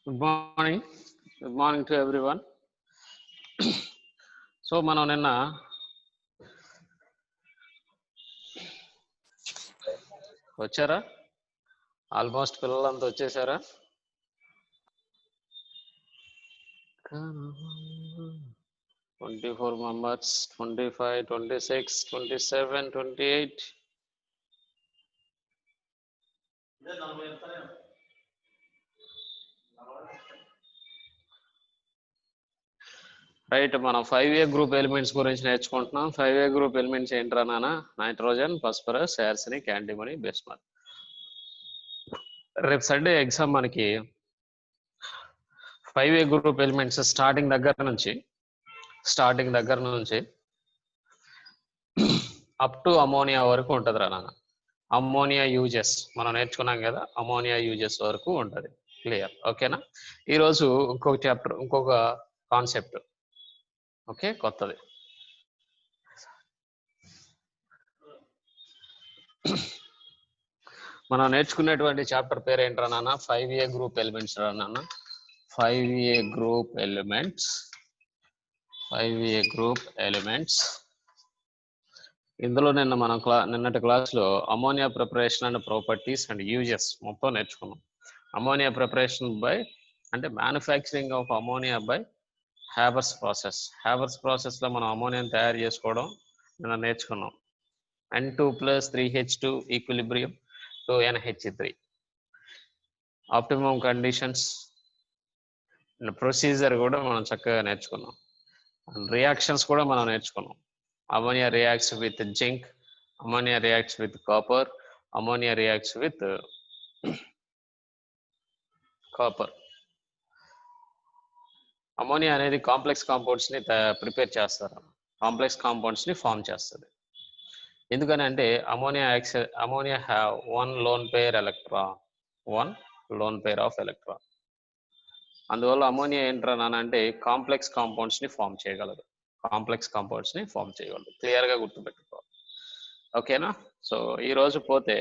Good morning. Good morning to everyone. So మనం నిన్న వచ్చారా? ఆల్మోస్ట్ పిల్లలంతా వచ్చేసారా? 24 members, 25, 26, 27, 28. రైట్, మనం 5A గ్రూప్ ఎలిమెంట్స్ గురించి నేర్చుకుంటున్నాం. 5A గ్రూప్ ఎలిమెంట్స్ ఏంట్రా నాన్న? Nitrogen, phosphorus, arsenic, antimony, bismuth. రేపు సండే ఎగ్జామ్ మనకి 5A గ్రూప్ ఎలిమెంట్స్ స్టార్టింగ్ దగ్గర నుంచి అప్ టు అమోనియా వరకు ఉంటుంది రా నాన్న. అమోనియా యూజెస్ మనం నేర్చుకున్నాం కదా, అమోనియా యూజెస్ వరకు ఉంటుంది. క్లియర్? ఓకేనా? ఈరోజు ఇంకొక చాప్టర్, ఇంకొక కాన్సెప్ట్. ఓకే, కొత్తది. మనం నేర్చుకునేటువంటి చాప్టర్ పేరు ఏంట్రా నాన్న? 5A గ్రూప్ ఎలిమెంట్స్ రా నాన్న. 5A group elements. 5A group elements. ఇందులో నిన్నటి క్లాస్లో ammonia preparation and properties and uses మొత్తం నేర్చుకున్నాం. అమోనియా ప్రిపరేషన్ బై అంటే manufacturing of ammonia by Haber's process. Haber's ప్రాసెస్లో మనం అమోనియాని తయారు చేసుకోవడం నిన్న నేర్చుకున్నాం. N2 + 3H2 equilibrium to NH3. Optimum conditions procedure కూడా మనం చక్కగా నేర్చుకున్నాం. రియాక్షన్స్ కూడా మనం నేర్చుకున్నాం. Ammonia reacts with zinc, ammonia reacts with copper, ammonia reacts with copper. Ammonia అనేది కాంప్లెక్స్ కాంపౌండ్స్ ని ప్రిపేర్ చేస్తారు, కాంప్లెక్స్ కాంపౌండ్స్ ని ఫామ్ చేస్తుంది. ఎందుకని అంటే ammonia have one lone pair of electron. అందువల్ల అమోనియా ఏంట్రా నాన్న అంటే కాంప్లెక్స్ కాంపౌండ్స్ ని ఫామ్ చేయగలదు. క్లియర్ గా గుర్తుపెట్టుకోవాలి. ఓకేనా? సో ఈ రోజు పోతే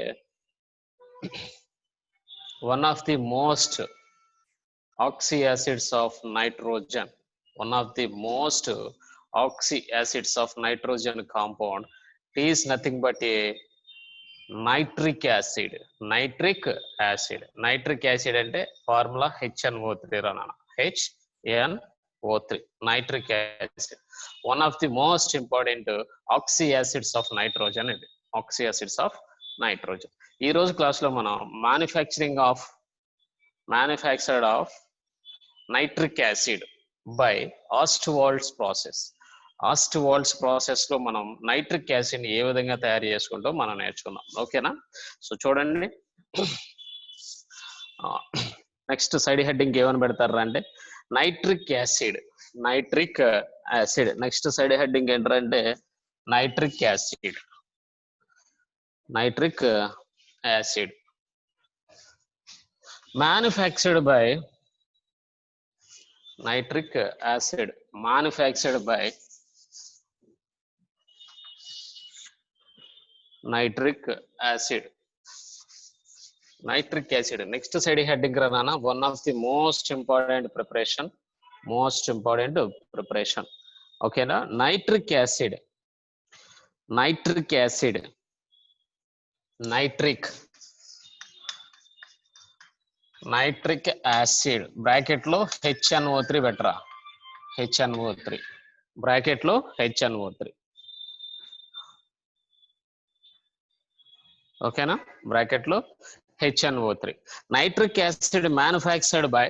one of the most oxy acids of nitrogen compound is nothing but a nitric acid. Nitric acid అంటే formula HNO3 Rana, HNO3, nitric acid. One of the most important oxy acids of nitrogen. ఈ రోజు class లో మనం manufactured of nitric acid by Ostwald's process లో మనం nitric acid ని ఏ విధంగా తయారు చేసుకుంటాం మనం నేర్చుకున్నాం. ఓకేనా? సో చూడండి, నెక్స్ట్ సైడ్ హెడ్డింగ్ ఏమని పెడతారా అంటే nitric acid. Next side heading ఏంటంటే nitric acid. Manufactured by nitric acid next side heading ranana, one of the most important preparation. Okay na? nitric acid bracket లో HNO3 బెటరా, bracket లో HNO3. ఓకేనా? Bracket లో HNO3. Nitric acid manufactured by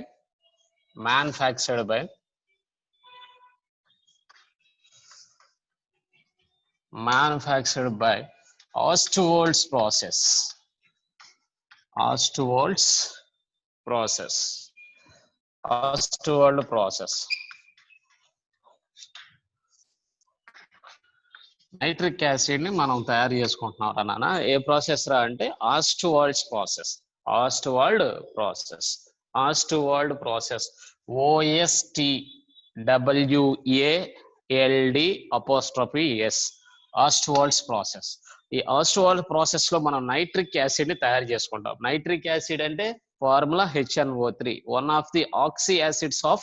Ostwald's process. Nitric acid ని మనం తయారు చేసుకుంటున్నాం నాన్న. ఏ ప్రాసెస్ రా అంటే Ostwald's process. OSTWALD Ostwald's process. ఈ ఆస్ట్వాల్డ్ ప్రాసెస్ లో మనం నైట్రిక్ యాసిడ్ ని తయారు చేసుకుంటాం. నైట్రిక్ యాసిడ్ అంటే formula HNO3, one of the oxy acids of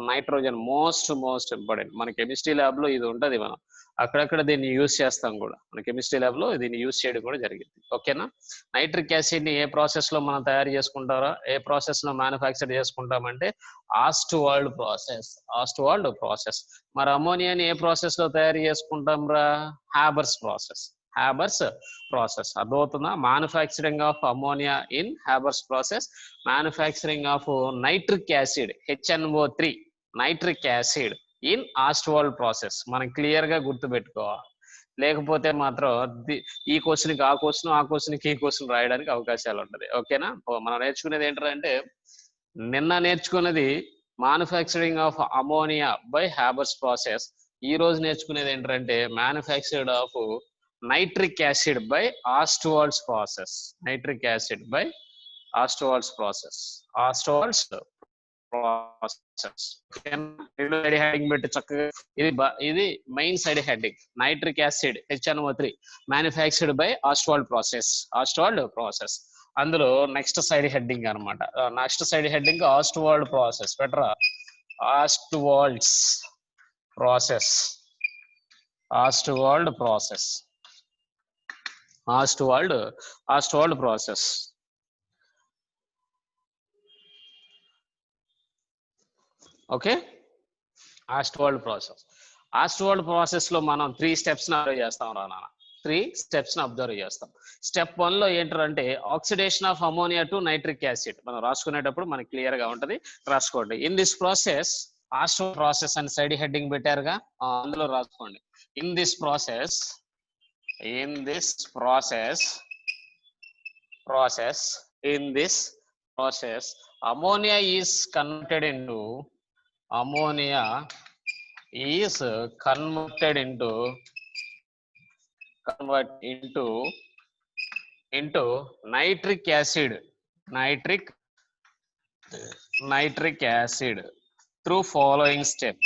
nitrogen. most important మన కెమిస్ట్రీ ల్యాబ్ లో ఇది ఉంటది. మనం అక్కడక్కడ దీన్ని యూజ్ చేస్తాం కూడా, మన కెమిస్ట్రీ ల్యాబ్ లో దీన్ని యూజ్ చేయడం కూడా జరిగింది. ఓకేనా. నైట్రిక్ యాసిడ్ ని ఏ ప్రాసెస్ లో మనం తయారు చేసుకుంటారా, ఏ ప్రాసెస్ లో మ్యానుఫ్యాక్చర్ చేసుకుంటామంటే ఆస్ట్వాల్డ్ ప్రాసెస్. మరి అమోనియాని ఏ ప్రాసెస్ లో తయారు చేసుకుంటాం రా, హ్యాబర్స్ ప్రాసెస్. అర్థమవుతుందా? Manufacturing of ammonia in Haber's process, manufacturing of nitric acid HNO3 nitric acid in Ostwald process. మనం క్లియర్ గా గుర్తు పెట్టుకోవాలి, లేకపోతే మాత్రం ఈ క్వశ్చన్కి ఆ క్వశ్చన్, ఆ క్వశ్చన్కి ఈ క్వశ్చన్ రాయడానికి అవకాశాలు ఉంటది. ఓకేనా. మనం నేర్చుకునేది ఏంటంటే, నిన్న నేర్చుకున్నది manufacturing of ammonia by Haber's process. ఈ రోజు నేర్చుకునేది ఏంటంటే manufactured of nitric acid by Ostwald's process. Side heading పెట్టి చక్కగా, ఇది main side heading. Nitric acid HNO3 manufactured by Ostwald process. అందులో నెక్స్ట్ సైడ్ హెడ్డింగ్ అనమాట. Next side heading Ostwald process. బెటరా, Ostwald process. Okay. Ostwald process లో మనం 3 steps observe చేస్తాం రా నాన్న. 3 స్టెప్స్ అబ్జర్వ్ చేస్తాం. స్టెప్ 1 లో ఏంటంటే oxidation of ammonia to nitric acid. మనం రాసుకునేటప్పుడు మనకి క్లియర్ గా ఉంటది, రాసుకోండి. ఇన్ దిస్ ప్రాసెస్, ఆస్ట్వాల్డ్ ప్రాసెస్ అని సైడ్ హెడ్డింగ్ పెట్టారుగా, అందులో రాసుకోండి. In this process ammonia is converted into nitric acid through following steps.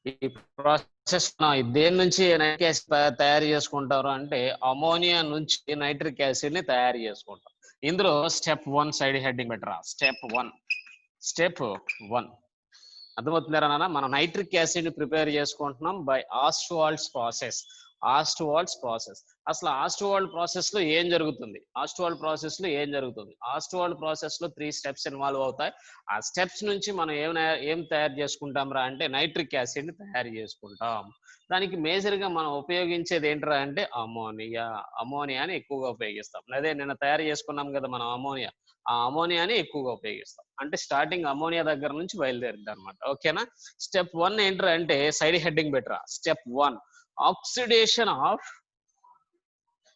ఈ ప్రాసెస్ దేని నుంచి నైట్రిక్ యాసిడ్ తయారు చేసుకుంటారు అంటే అమోనియా నుంచి నైట్రిక్ యాసిడ్ ని తయారు చేసుకుంటాం. ఇందులో స్టెప్ 1 సైడ్ హెడ్డింగ్ పెట్టరా. స్టెప్ 1 అర్థమవుతుందా నాన్న? మనం నైట్రిక్ యాసిడ్ ని ప్రిపేర్ చేసుకుంటున్నాం బై ఆస్ట్వాల్డ్స్ ప్రాసెస్. అసలు ఆస్ట్వాల్డ్ ప్రాసెస్ లో ఏం జరుగుతుంది? ఆస్ట్వాల్డ్ ప్రాసెస్ లో 3 స్టెప్స్ ఇన్వాల్వ్ అవుతాయి. ఆ స్టెప్స్ నుంచి మనం ఏం తయారు చేసుకుంటాం రా అంటే నైట్రిక్ యాసిడ్ ని తయారు చేసుకుంటాం. దానికి మేజర్ గా మనం ఉపయోగించేది ఏంట్రా అంటే అమోనియాని ఎక్కువగా ఉపయోగిస్తాం. అదే నిన్న తయారు చేసుకున్నాం కదా మనం ఆ అమోనియాని ఎక్కువగా ఉపయోగిస్తాం. అంటే స్టార్టింగ్ అమోనియా దగ్గర నుంచి బయలుదేరుద్ది అనమాట. ఓకేనా. స్టెప్ 1 ఏంట్రా అంటే సైడ్ హెడ్డింగ్ పెట్టరా. స్టెప్ 1 ఆక్సిడేషన్ ఆఫ్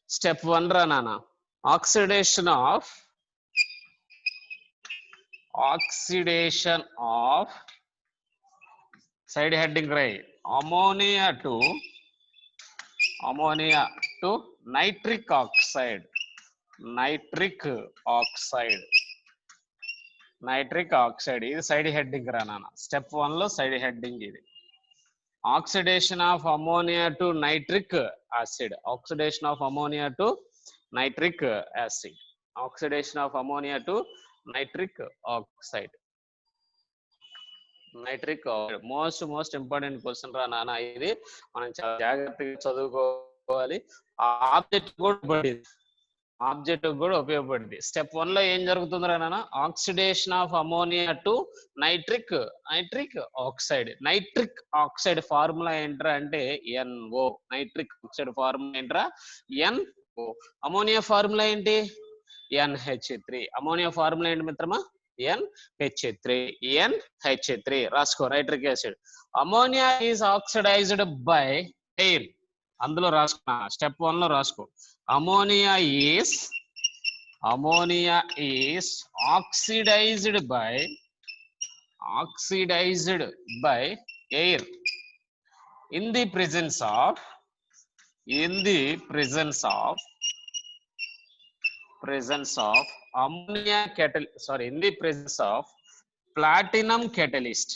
స్టెప్ 1 రా నాన్న. ఆక్సిడేషన్ ఆఫ్ సైడ్ హెడ్డింగ్ రై అమోనియా టు నైట్రిక్ ఆక్సైడ్. ఇది సైడ్ హెడ్డింగ్ రా నాన్న. స్టెప్ 1 లో సైడ్ హెడ్డింగ్ ఇది. Oxidation of ammonia to nitric acid. Nitric oxide. Most important question రా నాన్న. ఇది మనం చాలా జాగ్రత్తగా చదువుకోవాలి. ఆబ్జెక్టివ్ కూడా ఉపయోగపడింది. స్టెప్ 1 లో ఏం జరుగుతుందిరా నాన్న? Oxidation of ammonia to nitric oxide. Nitric oxide formula ఏంట్రా అంటే NO. నైట్రిక్ ఆక్సైడ్ ఫార్ములా ఏంట్రా? NO. అమోనియా ఫార్ములా ఏంటి? NH3. అమోనియా ఫార్ములా ఏంటి మిత్రమా? NH3. రాసుకో. Nitric acid. Ammonia is oxidised by air. అందులో రాసుకున్నా. స్టెప్ 1 లో రాసుకో. Ammonia is oxidised by air in the presence of presence of ammonia in the presence of platinum catalyst,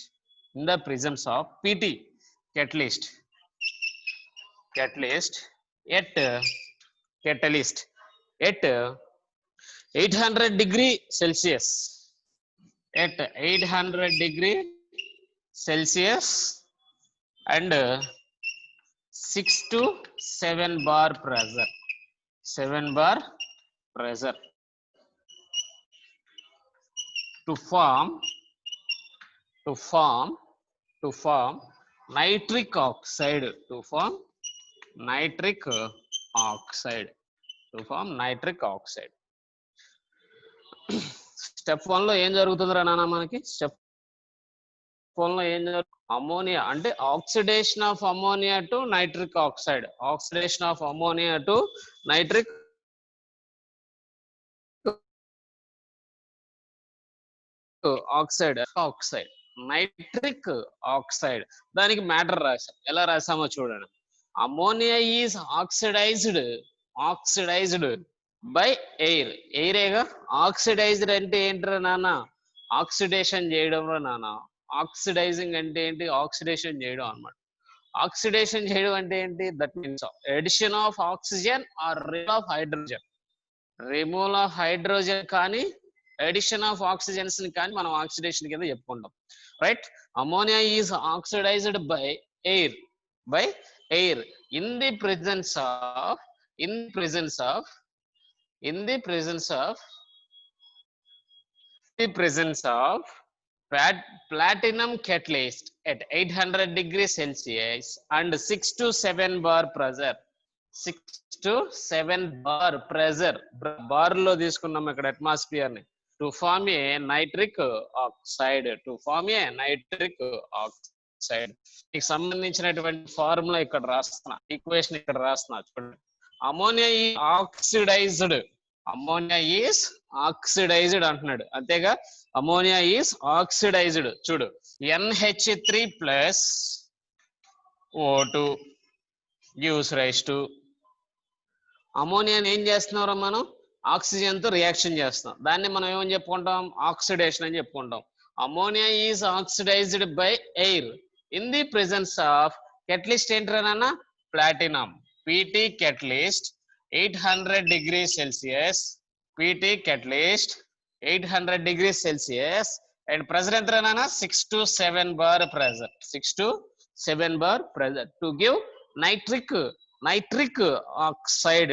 in the presence of pt catalyst at catalyst at 800 degree Celsius, at 800 degree Celsius and 6 to 7 bar pressure, 7 bar pressure to form nitric oxide, to form nitric oxide, to form nitric oxide. Step 1 లో ఏం జరుగుతుందిరా నాన్న? మనకి step 1 లో ఏం జరుగుతుంది? Ammonia అంటే oxidation of ammonia to nitric oxide, oxidation of ammonia to nitric oxide, nitric oxide. దానికి మ్యాటర్ రాసాం. ఎలా రాసామో చూడండి. Ammonia is oxidised by air. ఎయిరేగా ఆక్సిడైజ్డ్ అంటే ఏంట్రా నాన్న? ఆక్సిడేషన్ చేయడం రా నాన్న. ఆక్సిడైజింగ్ అంటే ఏంటి? ఆక్సిడేషన్ చేయడం అన్నమాట. ఆక్సిడేషన్ చేయడం అంటే ఏంటి? That means addition of oxygen or removal of hydrogen. Removal of hydrogen కానీ ఎడిషన్ ఆఫ్ ఆక్సిజన్స్ ని కానీ మనం ఆక్సిడేషన్ కింద చెప్పుకుంటాం. Right? Ammonia is oxidised by air, in the presence of platinum catalyst at 800 degrees Celsius and 6 to 7 bar pressure. 6 to 7 bar pressure, bar లో తీసుకున్నాం ఇక్కడ atmosphere ని, to form a nitric oxide, దీనికి సంబంధించినటువంటి ఫార్ములా ఇక్కడ రాస్తున్నా, ఈక్వేషన్ ఇక్కడ రాస్తున్నా చూడండి. అమోనియా ఈజ్ ఆక్సిడైజ్డ్ అంటున్నాడు, అంతేగా? Ammonia is oxidised. చూడు, NH3 plus O2 gives rise to, అమోనియాని ఏం చేస్తున్నారా మనం? ఆక్సిజన్ తో రియాక్షన్ చేస్తున్నాం. దాన్ని మనం ఏమని చెప్పుకుంటాం? ఆక్సిడేషన్ అని చెప్పుకుంటాం. Ammonia is oxidised by air in the presence of catalyst ఏంటన్నా? Platinum. PT catalyst 800 degrees Celsius, PT catalyst 800 degrees Celsius and pressure ఎంతనా? 6 to 7 bar pressure, 6 to 7 bar pressure to give nitric oxide,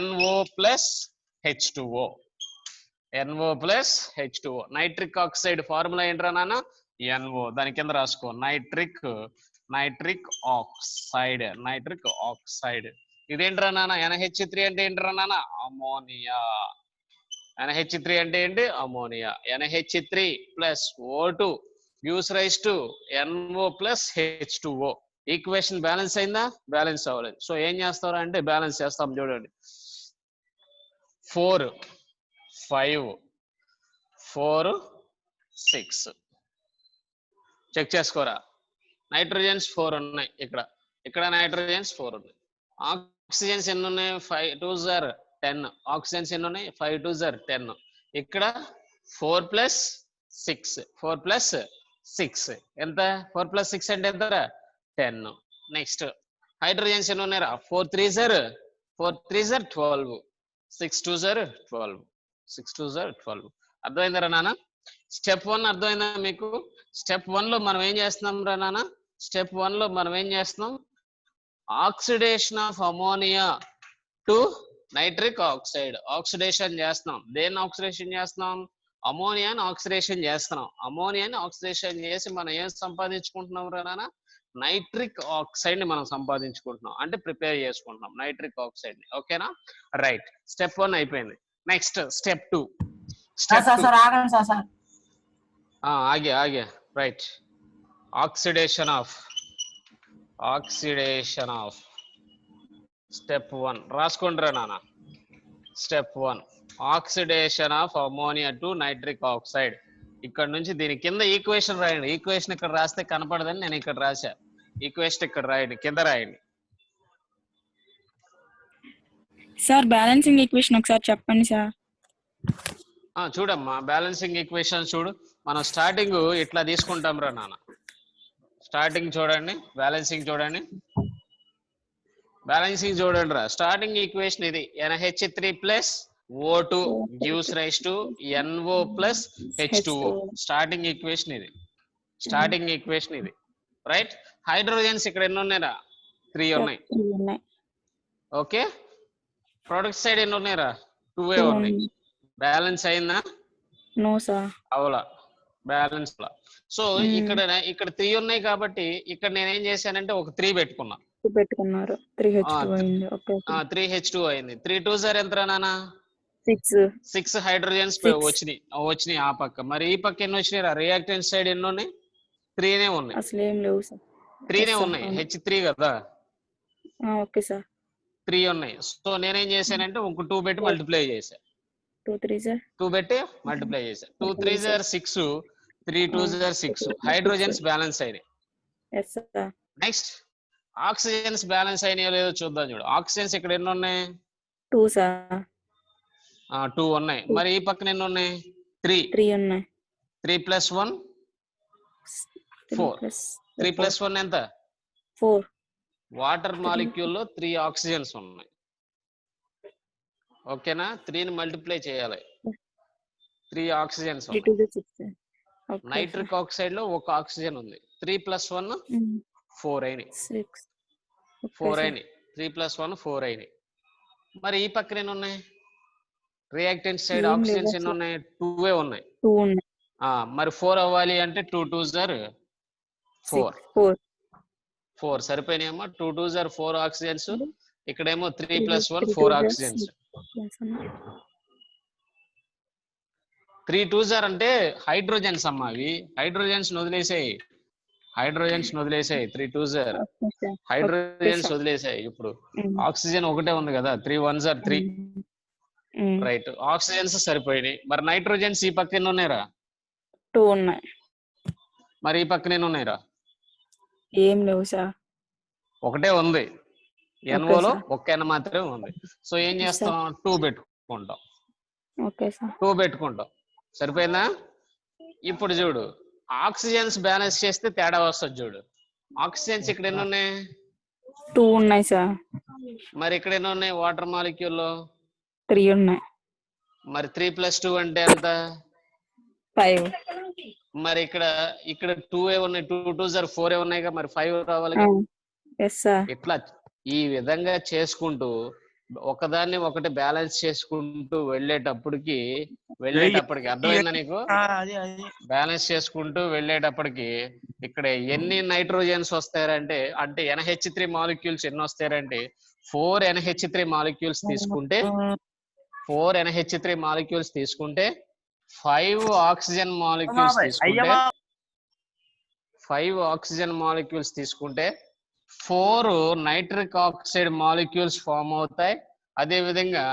NO plus H2O. Nitric oxide formula ఏంట్రా నాన్న? NO. దాని కింద రాసుకో, nitric oxide. ఇదేంట్రా నాన్న? NH3 అంటే ఏంట్రా నాన్న? అమోనియా. NH3 అంటే ఏంటి? Ammonia. NH3 plus O2 gives rise to NO plus H2O. Equation balance అయిందా? బ్యాలెన్స్ అవ్వలేదు. సో ఏం చేస్తారా అంటే బ్యాలెన్స్ చేస్తాం. చూడండి, 4 5 4 6 చెక్ చేసుకోరా. నైట్రోజన్స్ 4 ఉన్నాయి, ఇక్కడ నైట్రోజన్స్ 4 ఉన్నాయి. ఆక్సిజన్స్ ఎన్ని ఉన్నాయి? 5 2s are 10. ఆక్సిజన్స్ ఎన్ని ఉన్నాయి? 5 2s are 10. ఇక్కడ 4 plus 6 ఎంత? 4 plus 6 అంటే ఎంత? 10. నెక్స్ట్ హైడ్రోజన్స్ ఎన్ని ఉన్నారా? 4 3s are 12. 6 2s are 12. అర్థమైందరా నాన్న? స్టెప్ 1 అర్థమైందా మీకు? స్టెప్ 1 లో మనం ఏం చేస్తున్నాం రా నాన్న? స్టెప్ 1 లో మనం ఏం చేస్తున్నాం? Oxidation of ammonia to nitric oxide oxidation చేస్తున్నాం. దేన్ని ఆక్సిడేషన్ చేస్తున్నాం? అమోనియాని ఆక్సిడేషన్ చేస్తున్నాం. అమోనియాని ఆక్సిడేషన్ చేసి మనం ఏం సంపాదించుకుంటున్నాం రా నాన్న? నైట్రిక్ ఆక్సైడ్ ని మనం సంపాదించుకుంటున్నాం, అంటే ప్రిపేర్ చేసుకుంటున్నాం నైట్రిక్ ఆక్సైడ్ ని. ఓకేనా? రైట్. స్టెప్ 1 అయిపోయింది. Next step 2. ఆగే రైట్. ఆక్సిడేషన్ ఆఫ్ స్టెప్ 1 రాసుకుంటారా నాన్న? Step 1 oxidation of ammonia to nitric oxide. ఇక్కడ నుంచి దీని కింద ఈక్వేషన్ రాయండి. ఈక్వేషన్ ఇక్కడ రాస్తే కనపడదని నేను ఇక్కడ రాశా. ఈక్వేషన్ ఇక్కడ రాయండి, కింద రాయండి. సార్ బ్యాలెన్సింగ్ ఈక్వేషన్ ఒకసారి చెప్పండి సార్. చూడమ్మా బ్యాలెన్సింగ్ ఈక్వేషన్ చూడు. మనం స్టార్టింగ్ ఇట్లా తీసుకుంటాం రా నాన్న. స్టార్టింగ్ చూడండి, బ్యాలెన్సింగ్ చూడండి, బ్యాలెన్సింగ్ చూడండి రా. స్టార్టింగ్ ఈక్వేషన్ ఇది NH3 plus O2 gives rise to NO plus H2O. Starting equation ఇది, స్టార్టింగ్ ఈక్వేషన్ ఇది, రైట్. హైడ్రోజన్స్ ఇక్కడ ఎన్ని ఉన్నాయిరా? 3 ఉన్నాయి. ఓకే, ప్రొడక్ట్ సైడ్ ఎన్ని ఉన్నాయిరా? 2 ఉన్నాయి. బ్యాలెన్స్ అయిందా? No sir. అవలా బ్యాలెన్స్ లా. సో ఇక్కడ 3 ఉన్నాయి కాబట్టి ఇక్కడ నేను ఏం చేశానంటే ఒక 3 పెట్టుకున్నారు. 3H2 అయింది. ఓకే, 3H2 అయింది. 3 2 సార్ ఎంత నానా? 6 హైడ్రోజన్స్ వచ్చినాయి ఆ పక్క. మరి ఈ పక్క ఎన్ని వచ్చినాయి? రియాక్టెంట్ సైడ్ ఎన్ని ఉన్నాయి? 3నే ఉన్నాయి. అసలు ఏం లేవు సార్. 3నే ఉన్నాయి. H3 కదా. ఓకే సార్, 3 ఉన్నాయి. సో నేనేం చేశానంటే ఒక 2 పెట్టి మల్టిప్లై చేశా. 2 పెట్టి మల్టిప్లై చేశా. 2 3 6, 3 2 6. హైడ్రోజన్స్ బ్యాలెన్స్ అయినాయి. నెక్స్ట్ ఆక్సిజన్స్ బ్యాలెన్స్ అయినాయో లేదో చూద్దాం. చూడు, ఆక్సిజన్స్ ఇక్కడ ఎన్ని ఉన్నాయి? 2 సార్. 2 ఉన్నాయి. మరి ఈ పక్కన ఎన్ని ఉన్నాయి? 3 ఉన్నాయి. 3 + 1 4. 3 + 1 ఎంత? 4. వాటర్ మాలిక్యూల్ లో 3 ఆక్సిజన్స్ ఉన్నాయి. ఓకేనా? 3ని మల్టిప్లై చేయాలి. 3 ఆక్సిజన్స్ ఉన్నాయి. నైట్రిక్ ఆక్సైడ్ లో ఒక ఆక్సిజన్ ఉంది. 3 + 1 4 అయినాయి. 4 అయినాయి. 3 + 1 4 అయినాయి. మరి ఈ పక్కన ఎన్ని ఉన్నాయి? రియాక్టెంట్ సైడ్ ఆక్సిజన్స్ ఎన్ని ఉన్నాయి? 2 ఉన్నాయి. మరి 4 అవ్వాలి అంటే 2 2 4. 4 సరిపోయినాయమ్మా. 2 2 4 ఆక్సిజన్స్. ఇక్కడేమో 3 + 1 4 ఆక్సిజన్స్. 3 2 అంటే హైడ్రోజన్స్ అమ్మా. అవి హైడ్రోజన్స్ వదిలేసాయి. 3 2 హైడ్రోజన్స్ వదిలేసాయి. ఇప్పుడు ఆక్సిజన్ ఒకటే ఉంది కదా. 3 1 3. రైట్, ఆక్సిజన్స్ సరిపోయినాయి. మరి నైట్రోజన్స్ ఈ పక్క ఎన్ని ఉన్నాయిరా? 2 ఉన్నాయి. మరి ఈ పక్కన ఎన్ని ఉన్నాయిరా? ఏం లేవు సార్. ఒకటే ఉంది. NOలో ఒక్క N మాత్రమే ఉంది. సో ఏం చేస్తాం? 2 పెట్టుకుంటాం. 2 పెట్టుకుంటాం. సరిపోయిందా? ఇప్పుడు చూడు, ఆక్సిజన్స్ బ్యాలెన్స్ చేస్తే తేడా వస్తుంది. చూడు, ఆక్సిజన్స్ ఇక్కడ ఎన్ని ఉన్నాయి? 2 ఉన్నాయి సార్. మరి ఇక్కడ ఎన్ని ఉన్నాయి? వాటర్ మాలిక్యూల్ లో 3 ఉన్నాయి. మరి 3 + 2 అంటే ఎంత? 5. మరి ఇక్కడ 2 ఉన్నాయి. 2 2 4 ఉన్నాయి. మరి 5 రావాలి. ఇట్లా ఈ విధంగా చేసుకుంటూ ఒకదాన్ని ఒకటి బ్యాలెన్స్ చేసుకుంటూ వెళ్ళేటప్పటికి అర్థమైందా నీకు? బ్యాలెన్స్ చేసుకుంటూ వెళ్ళేటప్పటికి ఇక్కడ ఎన్ని నైట్రోజన్స్ వస్తాయంటే NH3 మాలిక్యూల్స్ ఎన్ని వస్తాయంటే 4 NH3 మాలిక్యూల్స్ తీసుకుంటే 4 NH3 మాలిక్యూల్స్ తీసుకుంటే 5 ఆక్సిజన్ మాలిక్యూల్స్ తీసుకుంటే 5 ఆక్సిజన్ మాలిక్యూల్స్ తీసుకుంటే 4 నైట్రిక్ ఆక్సైడ్ మాలిక్యూల్స్ ఫామ్ అవుతాయి. అదే విధంగా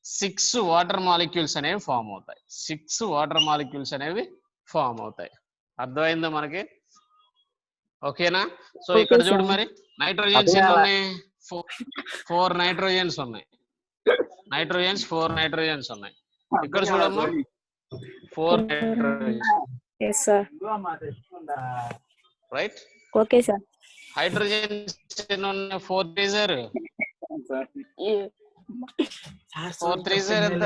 6 వాటర్ మాలిక్యూల్స్ అనేవి ఫామ్ అవుతాయి. 6 వాటర్ మాలిక్యూల్స్ అనేవి ఫామ్ అవుతాయి. అర్థమైందా మనకి? ఓకేనా? సో ఇక్కడ చూడు, మరి నైట్రోజన్స్ ఎన్ని ఉన్నాయి? 4 నైట్రోజన్స్ ఉన్నాయి. 4 నైట్రోజన్స్ ఉన్నాయి. ఇక్కడ చూడమ్మా, 4 nitrogens. Right. Okay sir. Hydrogens ఎన్ని ఉన్నాయి? 4 3 4 3 ఎంత?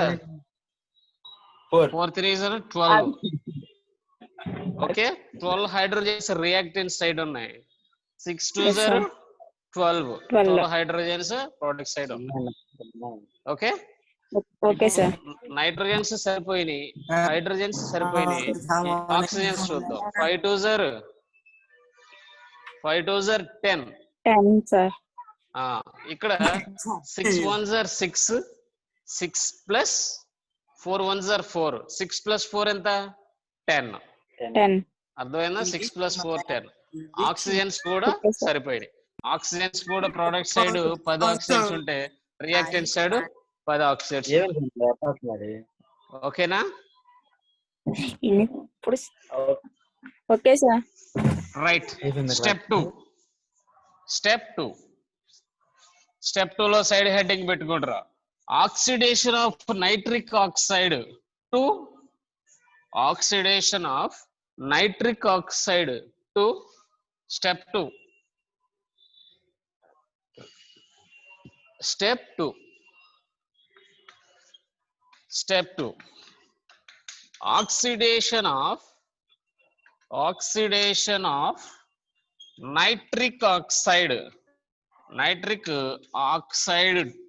4 3 12. ఓకే, 12 హైడ్రోజన్స్ రియాక్టెంట్ సైడ్ ఉన్నాయి. 6 2 12 హైడ్రోజన్స్ ప్రొడక్ట్ సైడ్ ఉన్నాయి. ఓకే, నైట్రోజన్స్ సరిపోయినాయి, హైడ్రోజన్స్ సరిపోయినాయి. ఆక్సిజన్స్ చూద్దాం. 5 2 10. ఇక్కడ 6 1 6, 6 + 4 1 4. 6 + 4 ఎంత? 10. అర్థమైందా? 6 + 4 10. ఆక్సిజన్స్ కూడా సరిపోయినాయి. ఆక్సిజన్స్ కూడా ప్రొడక్ట్ సైడ్ 10 ఆక్సిజన్స్ ఉంటే రియాక్టెంట్ సైడ్ 10 ఆక్సిజన్స్. ఓకేనా? Okay sir. రైట్. స్టెప్ 2 లో సైడ్ హెడ్డింగ్ పెట్టుకుంటారా? oxidation of nitric oxide to oxidation of nitric oxide to step 2. Step 2. Step 2. Oxidation of nitric oxide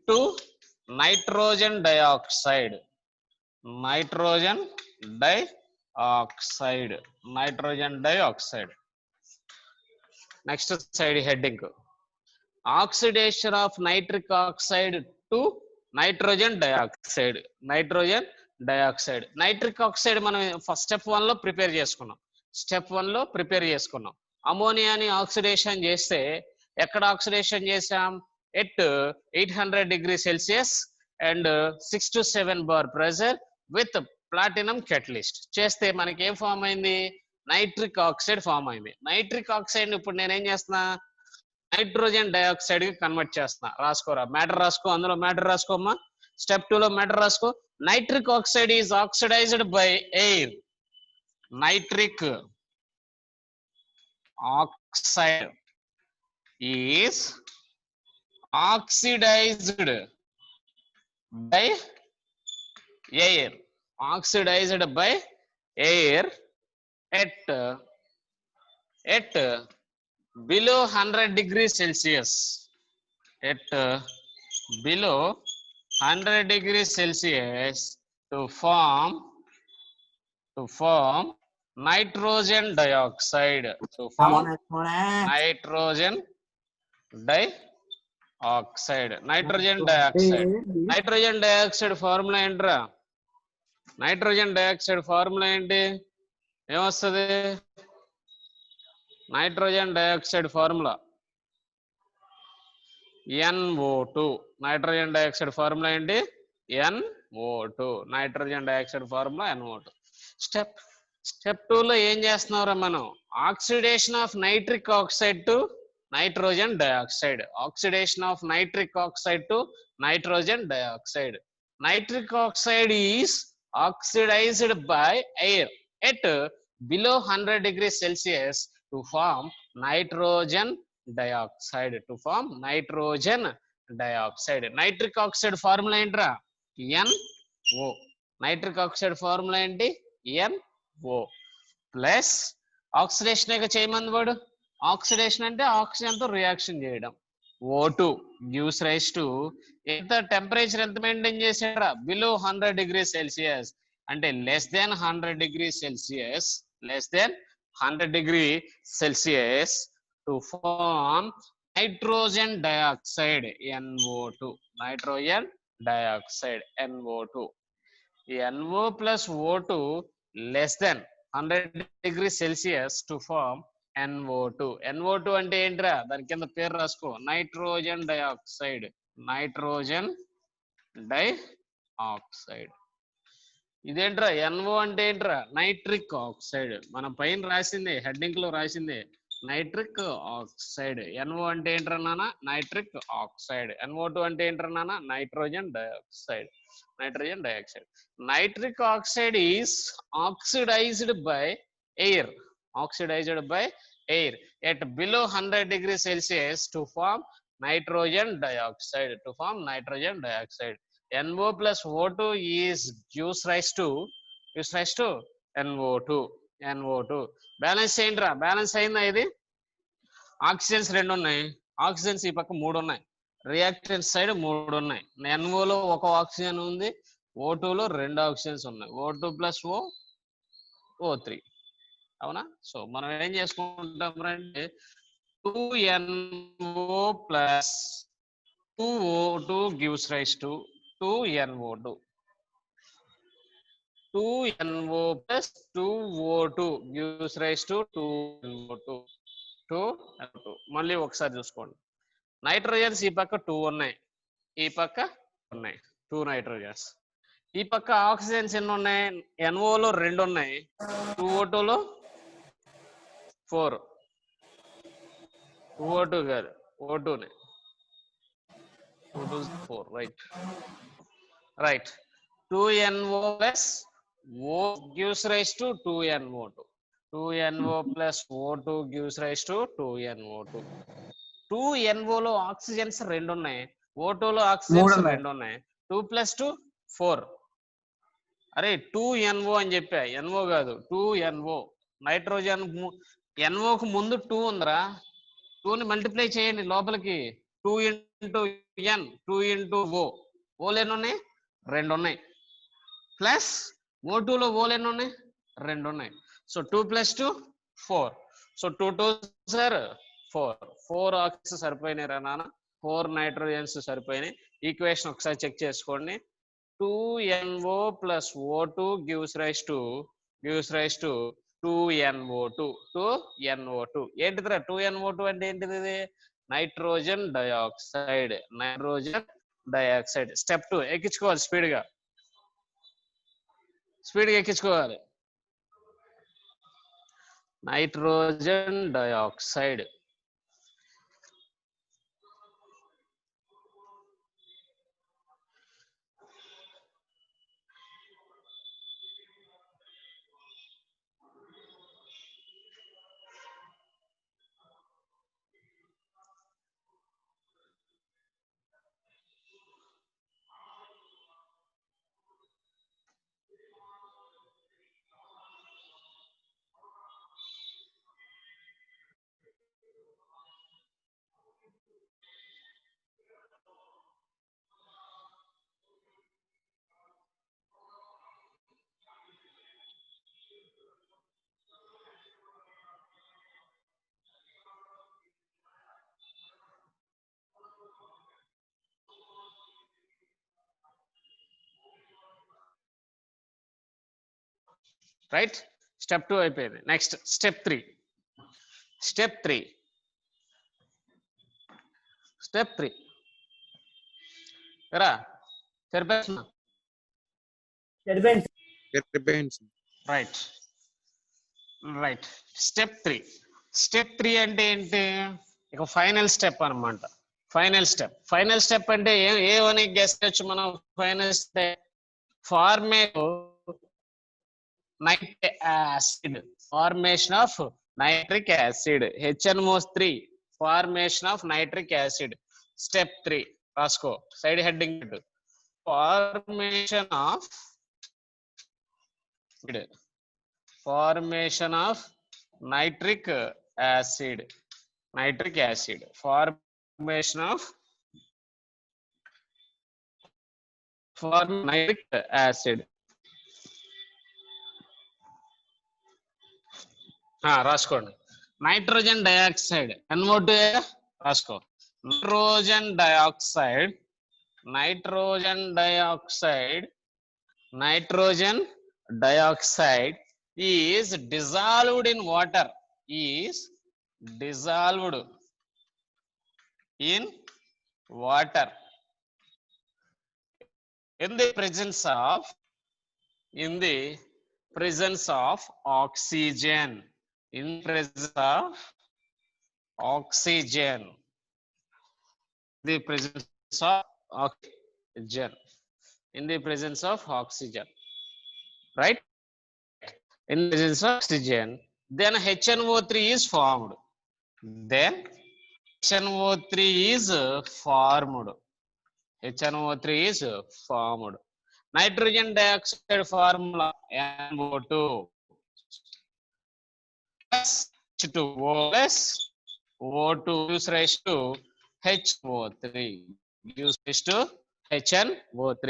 to nitrogen dioxide. Next side heading. Oxidation of nitric oxide to nitrogen dioxide. Nitric oxide మనం first step 1 లో prepare చేసుకున్నాం. అమోనియాని oxidation చేస్తే ఎక్కడ oxidation చేసాం? At 800 degree Celsius and 6 to 7 bar pressure with platinum catalyst చేస్తే మనకి ఏం form అయింది? నైట్రిక్ ఆక్సైడ్ ఫామ్ అయింది. నైట్రిక్ ఆక్సైడ్ ఇప్పుడు నేనేం చేస్తున్నా? నైట్రోజన్ డయాక్సైడ్ కి కన్వర్ట్ చేస్తున్నా. రాసుకోరా, మ్యాటర్ రాసుకో, అందులో మ్యాటర్ రాసుకోమ్మా. స్టెప్ 2 లో మ్యాటర్ రాసుకో. Nitric oxide is oxidised by air. Nitric oxide is oxidized by air. Oxidized by air at below 100 degrees Celsius. At below 100 degrees Celsius to form nitrogen dioxide. Nitrogen dioxide. Nitrogen dioxide formula ఏంట్రా? Nitrogen dioxide formula ఏంటి? ఏమొస్తుంది? Nitrogen dioxide formula NO2. Nitrogen dioxide formula ఏంటి? NO2. Nitrogen dioxide formula NO2. Step 2 లో ఏం చేస్తున్నారా మనం? Oxidation of nitric oxide to nitrogen dioxide. Oxidation of nitric oxide to nitrogen dioxide. Nitric oxide is oxidized by air at below 100 degrees Celsius to form nitrogen dioxide. Nitric oxide formula ఏంట్రా? NO. Nitric oxide formula ఏంటి? NO plus oxidation చేయమని వాడు. Oxidation అంటే oxygen తో reaction చేయడం. O2 gives rise to ఎంత temperature ఎంత maintain చేసారా? బిలో 100 degrees Celsius అంటే less than 100 degrees Celsius to form nitrogen dioxide NO2. Nitrogen dioxide NO2. NO plus O2 less than 100 degrees Celsius to form NO2. NO2 అంటే ఏంట్రా? దాని కింద పేరు రాసుకో, నైట్రోజన్ డయాక్సైడ్. ఇదేంట్రా? NO అంటే ఏంట్రా? Nitric oxide. మన పైన రాసింది, హెడ్డింగ్ లో రాసింది నైట్రిక్ ఆక్సైడ్. NO అంటే ఏంట్రా నాన్న? Nitric oxide. NO2 అంటే ఏంట్రా నాన్న? Nitrogen dioxide. Nitric oxide is oxidised by air. At below 100 degrees Celsius to form nitrogen dioxide. NO plus O2 is gives rise to NO2. Balance ఏంట్రా? Balance అయిందా? ఇది oxygens 2 ఉన్నాయి, ఆక్సిజన్స్ ఈ పక్క 3 ఉన్నాయి, రియాక్టెన్స్ సైడ్ 3 ఉన్నాయి. NO లో 1 oxygen ఉంది, O2 లో 2 ఆక్సిజన్స్ ఉన్నాయి. O2 plus O3. అవునా? సో మనం ఏం చేసుకుంటాం అంటే 2NO plus 2O2 gives rise to 2NO2. 2NO plus 2O2 gives rise to 2NO2. మళ్ళీ ఒకసారి చూసుకోండి. నైట్రోజన్స్ ఈ పక్క 2 ఉన్నాయి, ఈ పక్క ఉన్నాయి, 2 నైట్రోజన్స్. ఈ పక్క ఆక్సిజన్స్ ఎన్ని ఉన్నాయి? NO లో 2 ఉన్నాయి, 2O2 లో 4. 2O2 కాదు, O2 4, right. Right. 2NO plus O gives rise to 2NO2. 2NO plus O2 gives rise to 2NO2. 2NO లో ఆక్సిజన్స్ 2 ఉన్నాయి, O2 లో ఆక్సిజన్స్ 2 ఉన్నాయి. 2 + 2 4. అరే 2NO అని చెప్పా, NO కాదు 2NO. నైట్రోజన్ NOకు ముందు 2 ఉందిరా, 2ని మల్టిప్లై చేయండి లోపలికి. 2 × N 2 × O. ఓలు ఎన్ని ఉన్నాయి? 2 ఉన్నాయి. ప్లస్ O2 లో ఓలు ఎన్ని ఉన్నాయి? 2 ఉన్నాయి. So 2 + 2 4. So 2 2s are 4. 4 oxygens సరిపోయినాయి రా నాన్న, 4 నైట్రోజన్స్ సరిపోయినాయి. ఈక్వేషన్ ఒకసారి చెక్ చేసుకోండి. 2NO plus O2 gives rise to 2NO2. 2NO2 ఏంటిదిరా? 2NO2 అంటే ఏంటిది? Nitrogen dioxide. Nitrogen dioxide. Step 2 ఎక్కించుకోవాలి, స్పీడ్గా ఎక్కించుకోవాలి. Nitrogen dioxide. రైట్, స్టెప్ 2 అయిపోయింది. Next step 3. స్టెప్ 3 రా సరిపోయింది. రైట్. స్టెప్ 3 అంటే ఏంటి? ఇక ఫైనల్ స్టెప్ అన్నమాట. ఫైనల్ స్టెప్ అంటే ఏమని గెస్ చేయొచ్చు మనం? Final step nitric acid, formation of nitric acid. HNO3 formation of nitric acid. Step 3 రాసుకో, సైడ్ హెడ్డింగ్ పెట్టు. Formation of nitric acid. Formation of nitric acid. రాసుకోండి. నైట్రోజన్ డయాక్సైడ్ NO2 రాసుకో. Nitrogen dioxide is dissolved in water. In the presence of oxygen. In the presence of oxygen. Right? In the presence of oxygen, then HNO3 is formed. Nitrogen dioxide formula NO2 plus H2O plus O2 gives rise to HNO3.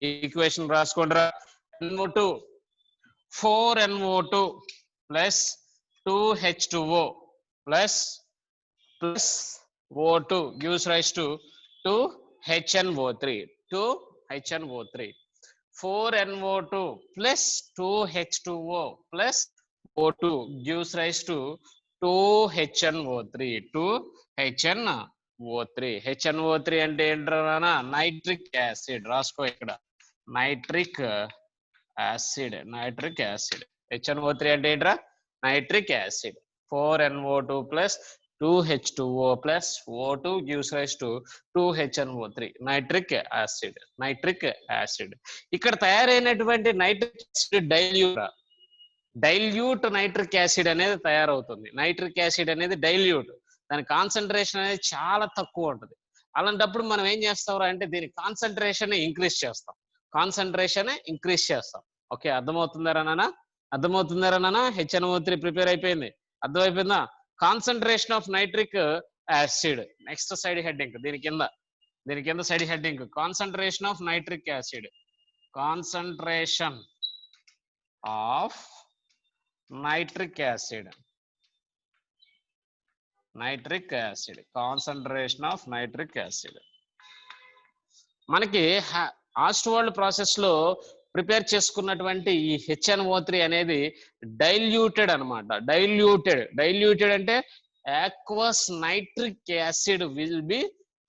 Equation రాసుకోండిరా. NO2 4NO2 plus 2H2O plus O2 gives rise to 2HNO3. 4NO2 plus 2H2O plus O2 gives rise to 2HNO3. HNO3 అంటే ఏంటన్నా? Nitric acid. రాసుకో ఇక్కడ, nitric acid. HNO3 అంటే ఏంట్రా? Nitric acid. 4NO2 plus 2H2O plus O2 gives rise to 2HNO3 nitric acid. ఇక్కడ తయారైనటువంటి nitric acid dilute nitric acid అనేది తయారవుతుంది. నైట్రిక్ యాసిడ్ అనేది డైల్యూట్, దాని కాన్సన్ట్రేషన్ అనేది చాలా తక్కువ ఉంటుంది. అలాంటప్పుడు మనం ఏం చేస్తాం అంటే దీని కాన్సన్ట్రేషన్ ఇంక్రీజ్ చేస్తాం. ఓకే, అర్థమవుతుందారా నాన్న? HNO3 ప్రిపేర్ అయిపోయింది, అర్థమైపోయిందా? Concentration of nitric acid next side heading, దీని కింద side heading concentration of nitric acid. Concentration of nitric acid. Concentration of nitric acid మనకి ఆస్ట్వాల్డ్ ప్రాసెస్ లో ప్రిపేర్ చేసుకున్నటువంటి ఈ HNO3 అనేది డైల్యూటెడ్ అన్నమాట. డైల్యూటెడ్ అంటే aqueous nitric acid will be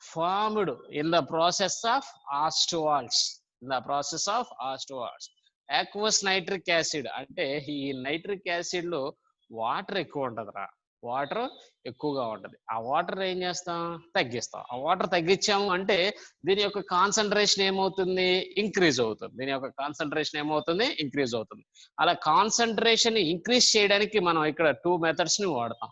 formed in the process of Ostwald's. Aqueous nitric acid అంటే ఈ nitric acid లో వాటర్ ఎక్కువగా ఉంటది. ఆ వాటర్ ఏం చేస్తాం? తగ్గిస్తాం. ఆ వాటర్ తగ్గించాము అంటే దీని యొక్క కాన్సన్ట్రేషన్ ఏమవుతుంది? ఇంక్రీజ్ అవుతుంది. అలా కాన్సన్ట్రేషన్ ఇంక్రీజ్ చేయడానికి మనం ఇక్కడ టూ మెథడ్స్ ని వాడతాం.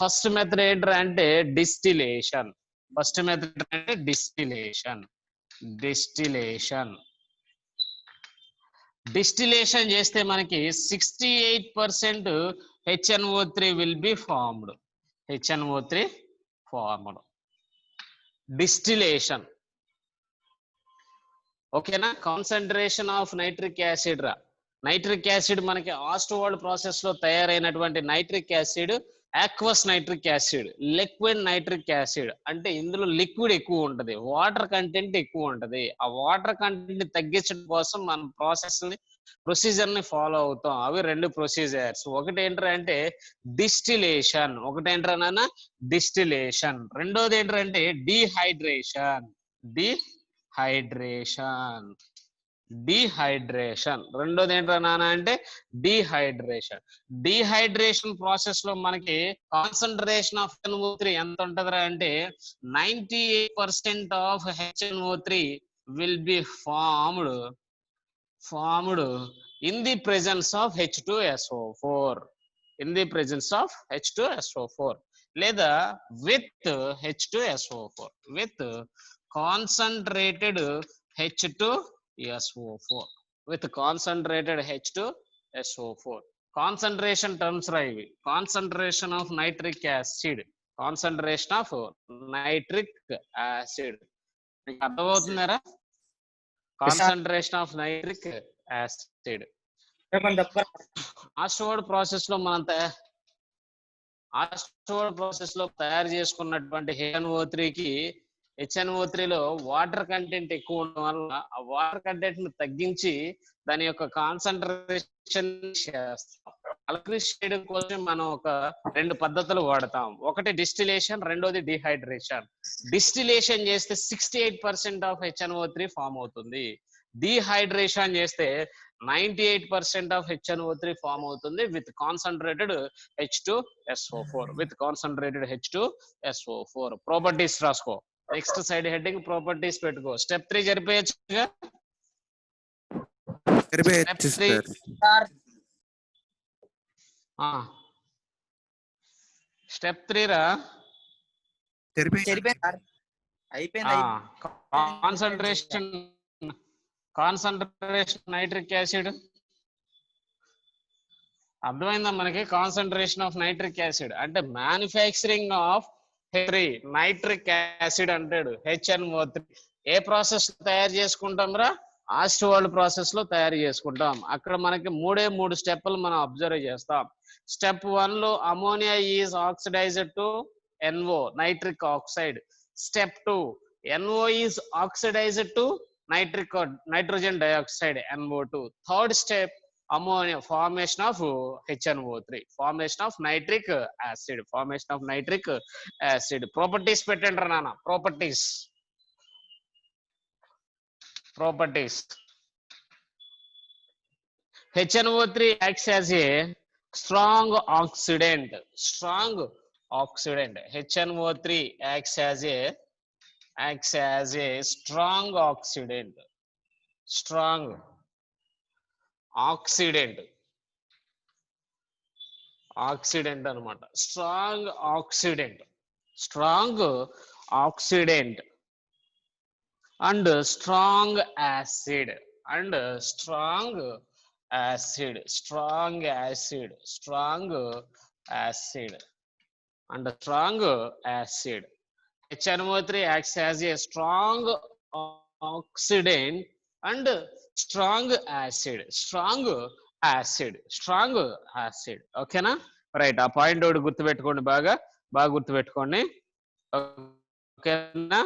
ఫస్ట్ మెథడ్ ఏంటంటే డిస్టిలేషన్. డిస్టిలేషన్ చేస్తే మనకి 68% HNO3 will be formed. Distillation ఓకేనా? కాన్సన్ట్రేషన్ ఆఫ్ నైట్రిక్ యాసిడ్ మనకి ఆస్ట్వాల్డ్ ప్రాసెస్ లో తయారైనటువంటి nitric acid aqueous nitric acid, liquid nitric acid అంటే ఇందులో లిక్విడ్ ఎక్కువ ఉంటది, వాటర్ కంటెంట్ ఎక్కువ ఉంటది. ఆ వాటర్ కంటెంట్ తగ్గించడం కోసం మనం ప్రొసీజర్ ని ఫాలో అవుతాం. అవి రెండు ప్రొసీజర్స్. ఒకటి ఏంటంటే డిస్టిలేషన్, రెండోది ఏంటంటే డీహైడ్రేషన్. రెండోది ఏంటన్నా అంటే డీహైడ్రేషన్ ప్రాసెస్ లో మనకి కాన్సన్ట్రేషన్ ఆఫ్ HNO3 ఎంత ఉంటదిరా అంటే 98% of HNO3 will be formed in the presence of H2SO4. లేదా with H2SO4, with concentrated H2SO4. Concentration terms రా ఇవి. కాన్సన్ట్రేషన్ ఆఫ్ నైట్రిక్ యాసిడ్ మీకు అర్థమవుతుందారా? Concentration of nitric acid Ostwald process లో తయారు చేసుకున్నటువంటి HNO3 లో వాటర్ కంటెంట్ ఎక్కువ ఉండడం వల్ల ఆ వాటర్ కంటెంట్ ని తగ్గించి దాని యొక్క కాన్సన్ట్రేషన్ చేస్తాం. ఇంక్రీజ్ చేయడం కోసం మనం ఒక రెండు పద్ధతులు వాడతాం. ఒకటి డిస్టిలేషన్, రెండోది డిహైడ్రేషన్. డిస్టిలేషన్ చేస్తే 68% ఆఫ్ HNO3 ఫామ్ అవుతుంది. డిహైడ్రేషన్ చేస్తే 98% ఆఫ్ HNO3 ఫామ్ అవుతుంది విత్ కాన్సన్ట్రేటెడ్ H2SO4. ప్రాపర్టీస్ రాసుకో. నెక్స్ట్ సైడ్ హెడ్డింగ్ ప్రాపర్టీస్ పెట్టుకో. స్టెప్ 3 జరిపేయచ్చుగా. స్టెప్ 3 రా కాన్సన్ట్రేషన్ నైట్రిక్ యాసిడ్ అర్థమైందా మనకి? కాన్సన్ట్రేషన్ ఆఫ్ నైట్రిక్ యాసిడ్ అంటే మ్యానుఫ్యాక్చరింగ్ ఆఫ్ నైట్రిక్ యాసిడ్ అంటాడు HNO3. ఏ ప్రాసెస్ తయారు చేసుకుంటాం రా? ఆస్ట్వాల్డ్ ప్రాసెస్ లో తయారు చేసుకుంటాం. అక్కడ మనకి మూడు స్టెప్పులు మనం అబ్జర్వ్ చేస్తాం. స్టెప్ 1 లో ammonia is oxidised to NO, nitric oxide. Step 2 NO is oxidised to nitrogen dioxide NO2. Third step ammonia, formation of HNO3, formation of nitric acid. Properties పెట్టండి నాన్న. properties HNO3 acts as a strong oxidant, strong oxidant. HNO3 acts as a strong oxidant, strong oxidant, oxidant anamata, strong oxidant, strong oxidant, and strong acid, and strong acid, strong acid, strong acid, and strong acid. HNO3 acts as a strong oxidant and strong acid, strong acid, strong acid. ఓకేనా? Right, ఆ point ఒకటి గుర్తుపెట్టుకోండి, బాగా బాగా గుర్తుపెట్టుకోండి. ఓకేనా?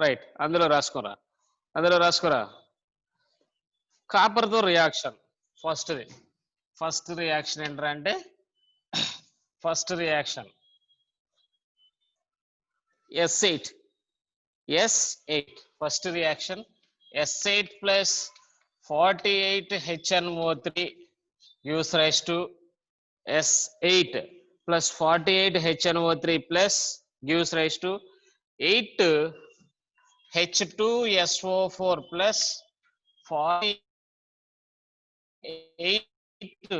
Right, అందులో రాసుకోరా, అందులో రాసుకోరా. కాపర్తో రియాక్షన్ ఫస్ట్ రియాక్షన్ ఏంటంటే అంటే first reaction S8, first reaction S8 plus 48 HNO3 gives rise to S8 plus 48 HNO3 plus gives rise to 8 H2SO4 plus 48 to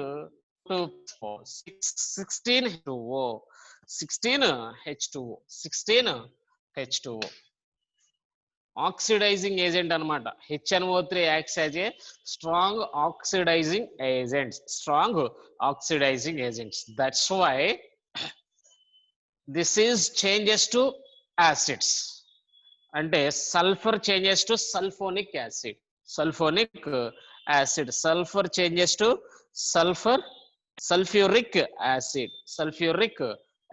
16 H2O, 16 H2O, 16 H2O. Oxidizing agent anamata. HNO3 acts as a strong oxidizing agent, strong oxidizing agents. That's why this is changes to acids. అంటే sulphur changes to sulphonic acid, sulphonic acid, sulphur changes to sulphur, sulphuric acid, sulphuric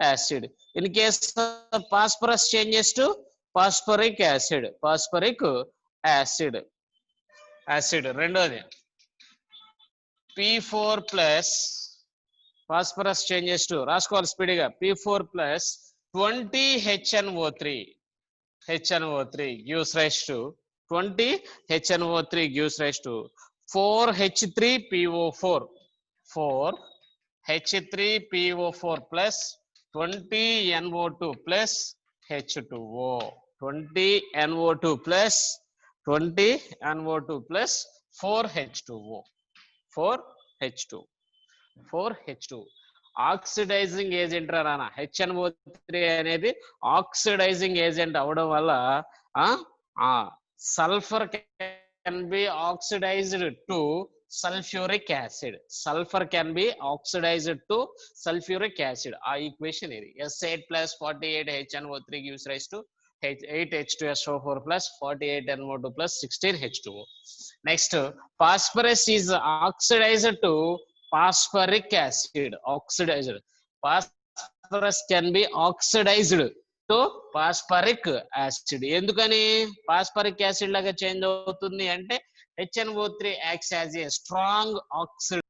acid. In case phosphorus changes to phosphoric acid, phosphoric acid, acid. రెండోది P4 plus phosphorus changes to, రాసుకోవాలి స్పీడ్గా, P4 plus 20 HNO3 gives rise to 20 HNO3 gives rise to 4H3PO4, 4H3PO4 plus 20 NO2 plus H2O, 20 NO2 plus 20 NO2 plus 4H2O, 4H2, 4H2. Oxidising agent రానా, HNO3 అనేది oxidising agent అవడం వల్ల sulphur can be oxidised to sulphuric acid, sulphur can be oxidised to sulphuric acid. ఆ equation ఇది. S8 plus 48 HNO3 gives rise to 8 H2SO4 plus 48 NO2 plus 16 H2O. Next, phosphorus is oxidized to phosphoric acid, oxidized. Phosphorus can be oxidized to phosphoric acid. ఎందుకని phosphoric acid లాగా change అవుతుంది అంటే HNO3 acts as a strong oxidant.